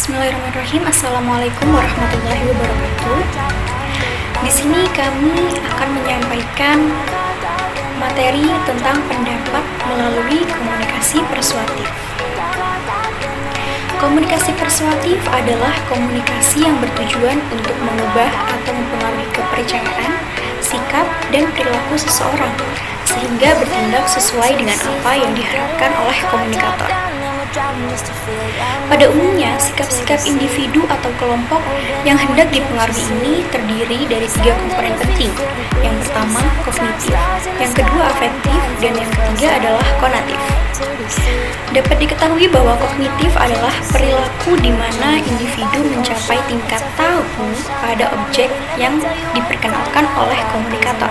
Bismillahirrahmanirrahim. Assalamualaikum warahmatullahi wabarakatuh. Di sini kami akan menyampaikan materi tentang pendapat melalui komunikasi persuasif. Komunikasi persuasif adalah komunikasi yang bertujuan untuk mengubah atau mempengaruhi kepercayaan, sikap, dan perilaku seseorang sehingga bertindak sesuai dengan apa yang diharapkan oleh komunikator. Pada umumnya, sikap-sikap individu atau kelompok yang hendak dipengaruhi ini terdiri dari 3 komponen penting. Yang pertama, kognitif, yang kedua, afektif, dan yang ketiga adalah konatif. Dapat diketahui bahwa kognitif adalah perilaku di mana individu mencapai tingkat tahu pada objek yang diperkenalkan oleh komunikator.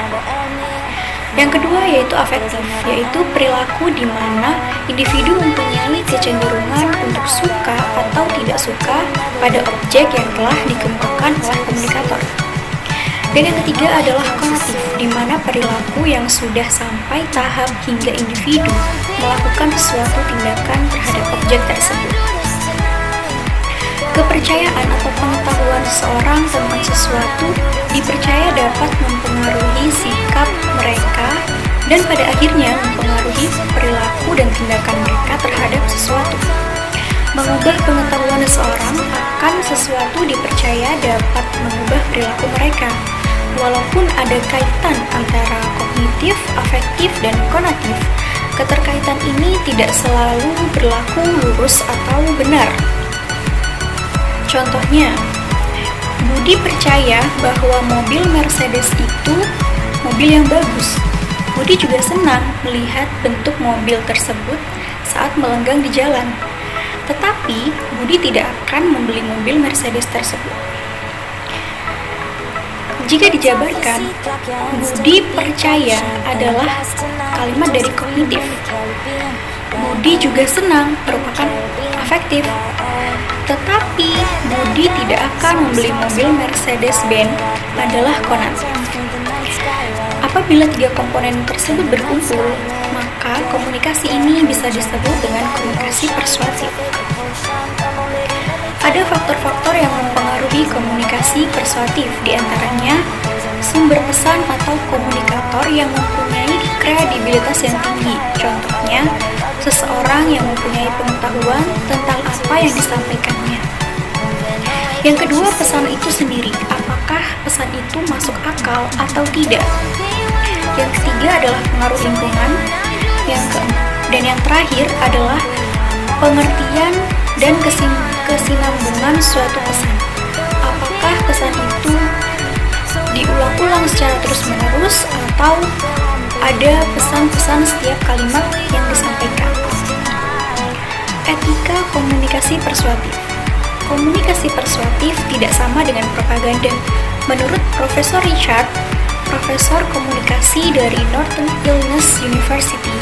Yang kedua yaitu afektif, yaitu perilaku di mana individu mempunyai kecenderungan untuk suka atau tidak suka pada objek yang telah dikemukakan oleh komunikator. Dan yang ketiga adalah konatif, di mana perilaku yang sudah sampai tahap hingga individu melakukan suatu tindakan terhadap objek tersebut. Kepercayaan atau pengetahuan seseorang tentang sesuatu dipercaya dapat mempengaruhi sikap mereka dan pada akhirnya mempengaruhi perilaku dan tindakan mereka terhadap sesuatu. Mengubah pengetahuan seseorang akan sesuatu dipercaya dapat mengubah perilaku mereka. Walaupun ada kaitan antara kognitif, afektif, dan konatif, keterkaitan ini tidak selalu berlaku lurus atau benar. Contohnya, Budi percaya bahwa mobil Mercedes itu mobil yang bagus. Budi juga senang melihat bentuk mobil tersebut saat melenggang di jalan. Tetapi, Budi tidak akan membeli mobil Mercedes tersebut. Jika dijabarkan, Budi percaya adalah kalimat dari kognitif. Budi juga senang merupakan afektif. Tetapi, Budi tidak akan membeli mobil Mercedes-Benz adalah konatif. Apabila 3 komponen tersebut berkumpul, maka komunikasi ini bisa disebut dengan komunikasi persuasif. Ada faktor-faktor yang mempengaruhi komunikasi persuasif, diantaranya sumber pesan atau komunikator yang mempunyai kredibilitas yang tinggi. Contohnya, seseorang yang mempunyai pengetahuan tentang apa yang disampaikannya. Yang kedua, pesan itu sendiri. Apakah pesan itu masuk akal atau tidak? Yang ketiga adalah pengaruh lingkungan. Dan yang terakhir adalah pengertian dan kesinambungan suatu pesan. Apakah pesan itu diulang-ulang secara terus-menerus atau ada pesan-pesan setiap kalimat yang disampaikan. Etika komunikasi persuasif. Komunikasi persuasif tidak sama dengan propaganda. Menurut Profesor Richard, profesor komunikasi dari Northern Illinois University,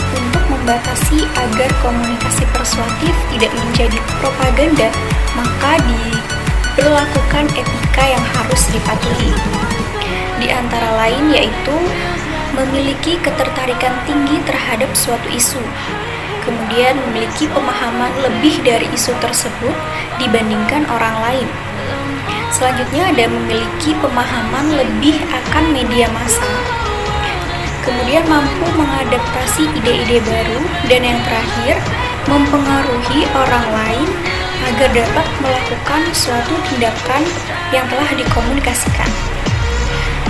untuk membatasi agar komunikasi persuasif tidak menjadi propaganda, maka diberlakukan etika yang harus dipatuhi. Di antara lain yaitu memiliki ketertarikan tinggi terhadap suatu isu, kemudian memiliki pemahaman lebih dari isu tersebut dibandingkan orang lain. Selanjutnya ada memiliki pemahaman lebih akan media massa, kemudian mampu mengadaptasi ide-ide baru, dan yang terakhir, mempengaruhi orang lain agar dapat melakukan suatu tindakan yang telah dikomunikasikan.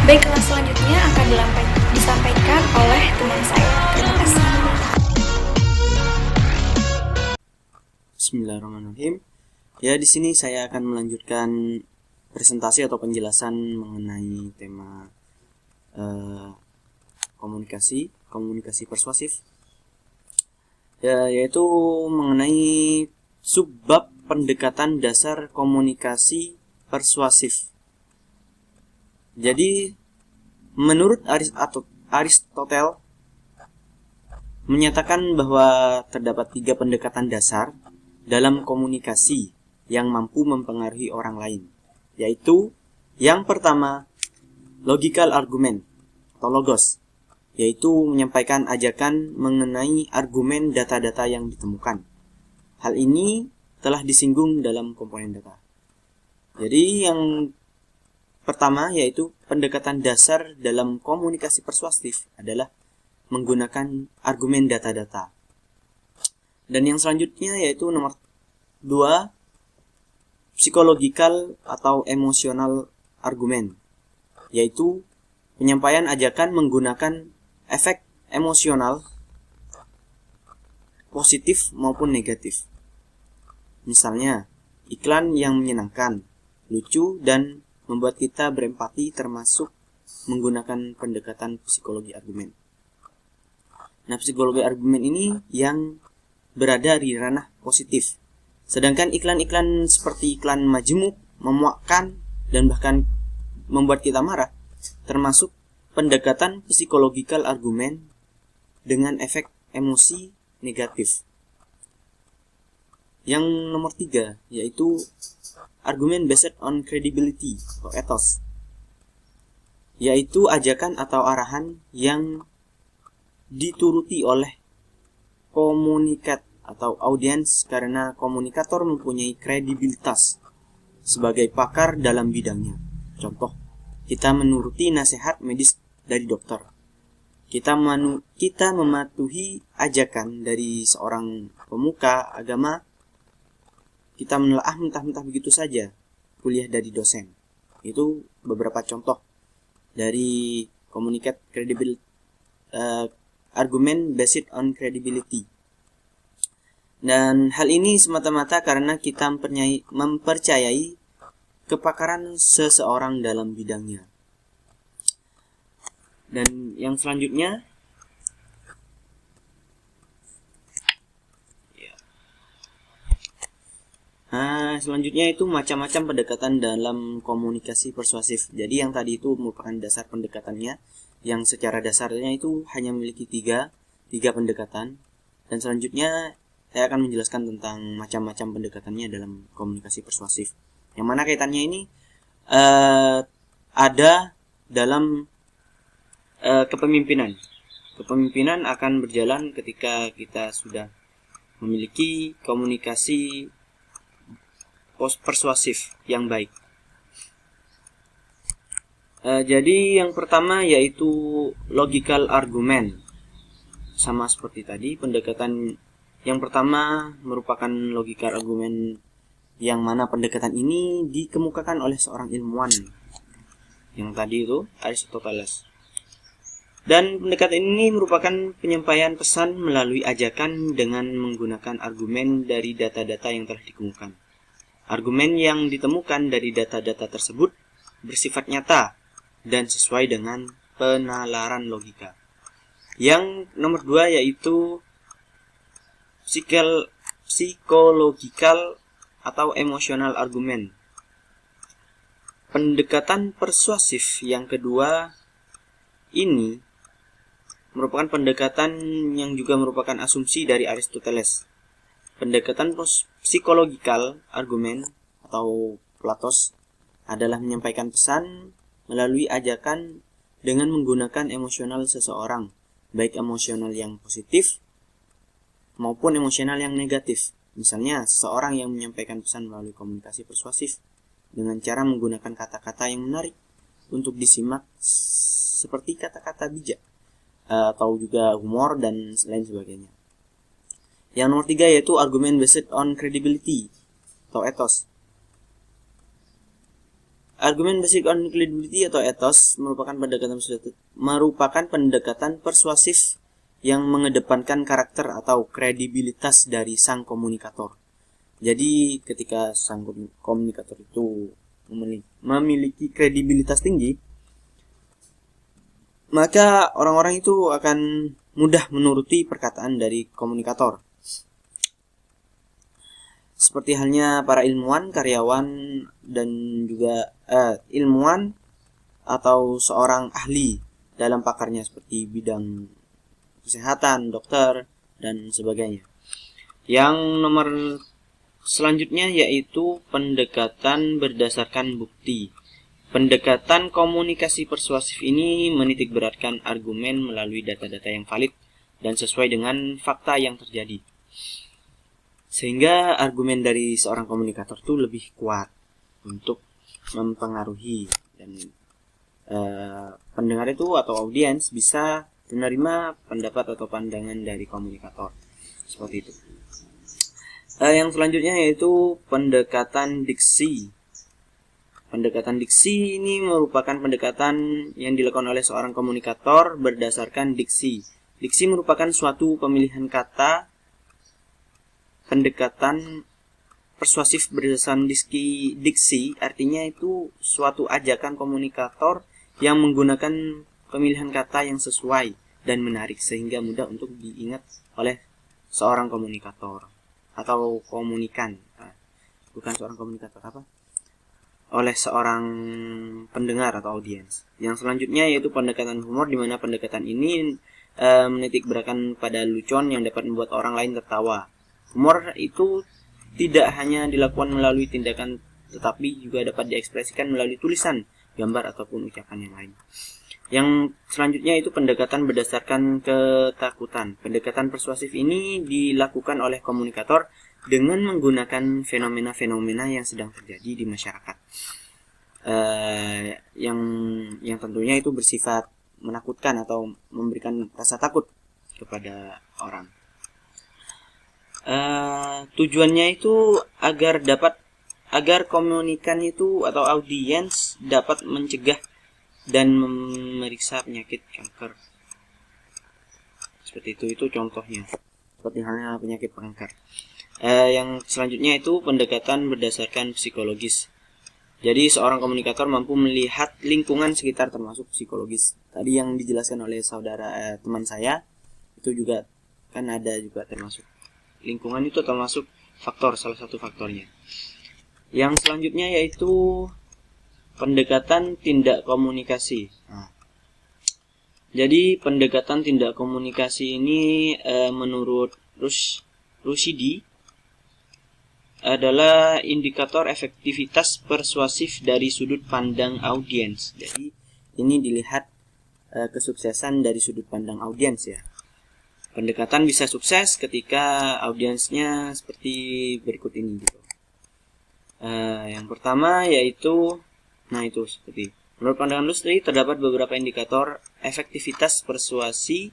Baiklah, selanjutnya akan disampaikan oleh teman saya. Terima kasih. Bismillahirrahmanirrahim. Ya, di sini saya akan melanjutkan presentasi atau penjelasan mengenai tema komunikasi persuasif. Ya, yaitu mengenai subbab pendekatan dasar komunikasi persuasif. Jadi, menurut Aristoteles menyatakan bahwa terdapat 3 pendekatan dasar dalam komunikasi yang mampu mempengaruhi orang lain, yaitu yang pertama, logical argument atau logos, yaitu menyampaikan ajakan mengenai argumen data-data yang ditemukan. Hal ini telah disinggung dalam komponen data. Jadi yang pertama yaitu pendekatan dasar dalam komunikasi persuasif adalah menggunakan argumen data-data. Dan yang selanjutnya yaitu nomor 2, psikologikal atau emosional argumen, yaitu penyampaian ajakan menggunakan efek emosional positif maupun negatif. Misalnya, iklan yang menyenangkan, lucu, dan membuat kita berempati termasuk menggunakan pendekatan psikologi argumen. Nah, psikologi argumen ini yang berada di ranah positif. Sedangkan iklan-iklan seperti iklan majemuk, memuakkan, dan bahkan membuat kita marah, termasuk pendekatan psikologikal argumen dengan efek emosi negatif. Yang nomor 3 yaitu argumen based on credibility atau ethos, yaitu ajakan atau arahan yang dituruti oleh komunikat atau audiens karena komunikator mempunyai kredibilitas sebagai pakar dalam bidangnya. Contoh, kita menuruti nasihat medis dari dokter. Kita mematuhi ajakan dari seorang pemuka agama. Kita menelaah mentah-mentah begitu saja kuliah dari dosen. Itu beberapa contoh dari komunikat argumen based on credibility. Dan hal ini semata-mata karena kita mempercayai kepakaran seseorang dalam bidangnya. Dan yang selanjutnya itu macam-macam pendekatan dalam komunikasi persuasif. Jadi yang tadi itu merupakan dasar pendekatannya, yang secara dasarnya itu hanya memiliki tiga pendekatan. Dan selanjutnya saya akan menjelaskan tentang macam-macam pendekatannya dalam komunikasi persuasif. Yang mana kaitannya ini ada dalam kepemimpinan. Kepemimpinan akan berjalan ketika kita sudah memiliki komunikasi persuasif yang baik. Jadi yang pertama yaitu logical argument. Sama seperti tadi, pendekatan yang pertama merupakan logical argument, yang mana pendekatan ini dikemukakan oleh seorang ilmuwan yang tadi itu Aristoteles. Dan pendekatan ini merupakan penyampaian pesan melalui ajakan dengan menggunakan argumen dari data-data yang telah dikemukakan. Argumen yang ditemukan dari data-data tersebut bersifat nyata dan sesuai dengan penalaran logika. Yang nomor 2 yaitu psikologikal atau emosional argumen. Pendekatan persuasif yang kedua ini merupakan pendekatan yang juga merupakan asumsi dari Aristoteles. Pendekatan psikologikal argumen atau Platos adalah menyampaikan pesan melalui ajakan dengan menggunakan emosional seseorang, baik emosional yang positif maupun emosional yang negatif. Misalnya, seseorang yang menyampaikan pesan melalui komunikasi persuasif dengan cara menggunakan kata-kata yang menarik untuk disimak seperti kata-kata bijak atau juga humor dan lain sebagainya. Yang nomor 3 yaitu argumen based on credibility atau ethos. Argumen based on credibility atau ethos merupakan pendekatan persuasif yang mengedepankan karakter atau kredibilitas dari sang komunikator. Jadi ketika sang komunikator itu memiliki kredibilitas tinggi, maka orang-orang itu akan mudah menuruti perkataan dari komunikator. Seperti halnya para ilmuwan, karyawan, dan juga ilmuwan atau seorang ahli dalam pakarnya seperti bidang kesehatan, dokter, dan sebagainya. Yang nomor selanjutnya yaitu pendekatan berdasarkan bukti. Pendekatan komunikasi persuasif ini menitik beratkan argumen melalui data-data yang valid dan sesuai dengan fakta yang terjadi. Sehingga argumen dari seorang komunikator itu lebih kuat untuk mempengaruhi, dan pendengar itu atau audiens bisa menerima pendapat atau pandangan dari komunikator. Seperti itu. Yang selanjutnya yaitu pendekatan diksi. Pendekatan diksi ini merupakan pendekatan yang dilakukan oleh seorang komunikator berdasarkan diksi. Diksi merupakan suatu pemilihan kata. Pendekatan persuasif berdasarkan diksi artinya itu suatu ajakan komunikator yang menggunakan pemilihan kata yang sesuai dan menarik sehingga mudah untuk diingat oleh seorang komunikator atau komunikan. Bukan seorang komunikator, oleh seorang pendengar atau audiens. Yang selanjutnya yaitu pendekatan humor, di mana pendekatan ini menitik beratkan pada lucuan yang dapat membuat orang lain tertawa. Humor itu tidak hanya dilakukan melalui tindakan, tetapi juga dapat diekspresikan melalui tulisan, gambar, ataupun ucapan yang lain. Yang selanjutnya itu pendekatan berdasarkan ketakutan. Pendekatan persuasif ini dilakukan oleh komunikator dengan menggunakan fenomena-fenomena yang sedang terjadi di masyarakat. Yang tentunya itu bersifat menakutkan atau memberikan rasa takut kepada orang. Tujuannya itu agar komunikan itu atau audiens dapat mencegah dan memeriksa penyakit kanker. Seperti itu contohnya. Seperti halnya penyakit kanker. Yang selanjutnya itu pendekatan berdasarkan psikologis. Jadi seorang komunikator mampu melihat lingkungan sekitar termasuk psikologis. Tadi yang dijelaskan oleh teman saya itu juga kan ada juga termasuk. Lingkungan itu termasuk salah satu faktornya. Yang selanjutnya yaitu pendekatan tindak komunikasi. Jadi pendekatan tindak komunikasi ini menurut Rushdie adalah indikator efektivitas persuasif dari sudut pandang audiens. Jadi ini dilihat kesuksesan dari sudut pandang audiens ya. Pendekatan bisa sukses ketika audiensnya seperti berikut ini gitu. Yang pertama yaitu seperti menurut pandangan Rushdie terdapat beberapa indikator efektivitas persuasi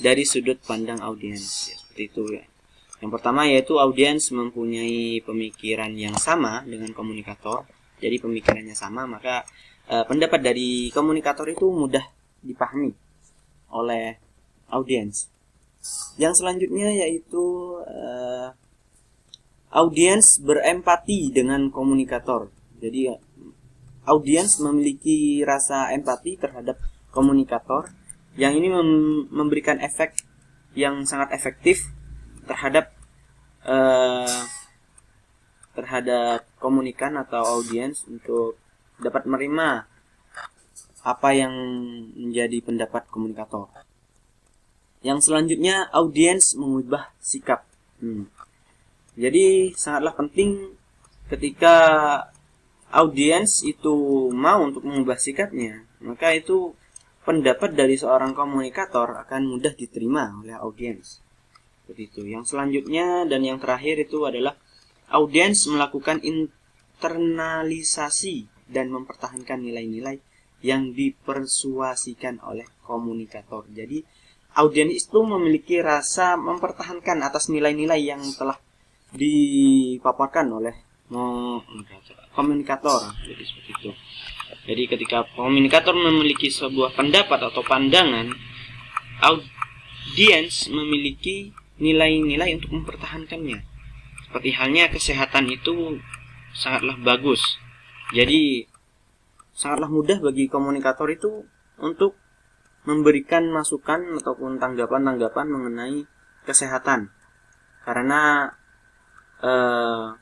dari sudut pandang audiens ya, seperti itu ya. Yang pertama yaitu audiens mempunyai pemikiran yang sama dengan komunikator. Jadi pemikirannya sama, maka pendapat dari komunikator itu mudah dipahami oleh audiens. Yang selanjutnya yaitu audiens berempati dengan komunikator. Jadi audiens memiliki rasa empati terhadap komunikator yang ini memberikan efek yang sangat efektif terhadap komunikan atau audiens untuk dapat menerima apa yang menjadi pendapat komunikator. Yang selanjutnya audiens mengubah sikap. Jadi sangatlah penting ketika audiens itu mau untuk mengubah sikapnya, maka itu pendapat dari seorang komunikator akan mudah diterima oleh audiens. Seperti itu. Yang selanjutnya dan yang terakhir itu adalah audiens melakukan internalisasi dan mempertahankan nilai-nilai yang dipersuasikan oleh komunikator. Jadi audiens itu memiliki rasa mempertahankan atas nilai-nilai yang telah dipaparkan oleh komunikator. Jadi seperti itu. Jadi ketika komunikator memiliki sebuah pendapat atau pandangan, audiens memiliki nilai-nilai untuk mempertahankannya. Seperti halnya kesehatan itu sangatlah bagus. Jadi sangatlah mudah bagi komunikator itu untuk memberikan masukan ataupun tanggapan-tanggapan mengenai kesehatan. Karena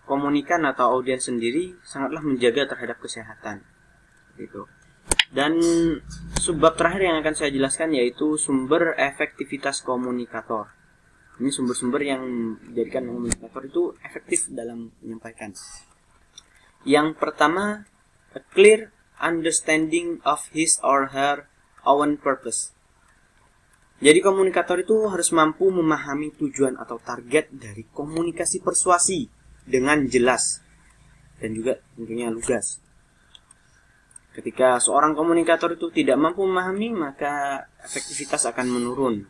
komunikan atau audiens sendiri sangatlah menjaga terhadap kesehatan. Gitu. Dan subbab terakhir yang akan saya jelaskan yaitu sumber efektivitas komunikator. Ini sumber-sumber yang menjadikan komunikator itu efektif dalam menyampaikan. Yang pertama, a clear understanding of his or her own purpose. Jadi komunikator itu harus mampu memahami tujuan atau target dari komunikasi persuasi dengan jelas dan juga tentunya lugas. Ketika seorang komunikator itu tidak mampu memahami, maka efektivitas akan menurun.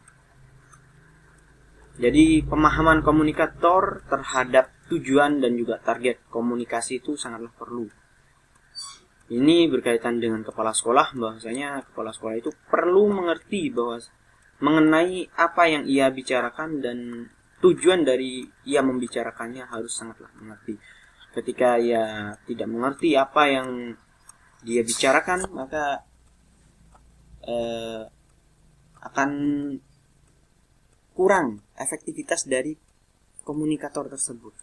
Jadi pemahaman komunikator terhadap tujuan dan juga target komunikasi itu sangatlah perlu. Ini berkaitan dengan kepala sekolah, bahwasanya kepala sekolah itu perlu mengerti bahwa mengenai apa yang ia bicarakan dan tujuan dari ia membicarakannya harus sangatlah mengerti. Ketika ia tidak mengerti apa yang dia bicarakan, maka akan kurang efektivitas dari komunikator tersebut.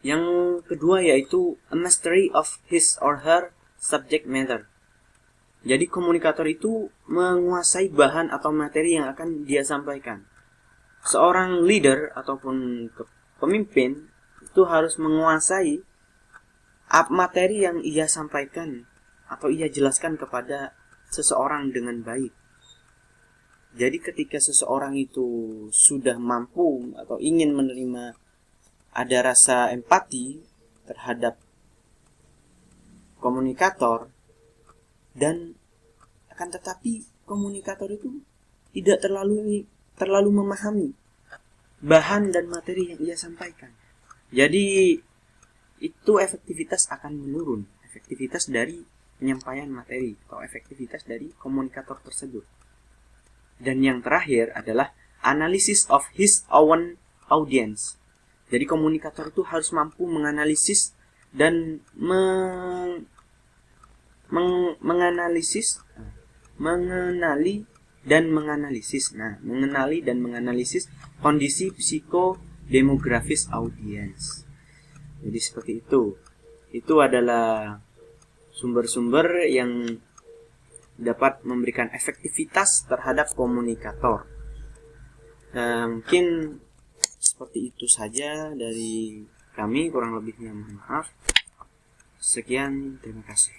Yang kedua yaitu a mastery of his or her subject matter. Jadi komunikator itu menguasai bahan atau materi yang akan dia sampaikan. Seorang leader ataupun pemimpin itu harus menguasai materi yang ia sampaikan atau ia jelaskan kepada seseorang dengan baik. Jadi ketika seseorang itu sudah mampu atau ingin menerima, ada rasa empati terhadap komunikator, dan akan tetapi komunikator itu tidak terlalu memahami bahan dan materi yang ia sampaikan. Jadi itu efektivitas akan menurun, efektivitas dari penyampaian materi atau efektivitas dari komunikator tersebut. Dan yang terakhir adalah analysis of his own audience. Jadi komunikator itu harus mampu menganalisis dan menganalisis kondisi psikodemografis audiens. Jadi seperti itu. Itu adalah sumber-sumber yang dapat memberikan efektivitas terhadap komunikator. Mungkin seperti itu saja dari kami, kurang lebihnya mohon maaf. Sekian, terima kasih.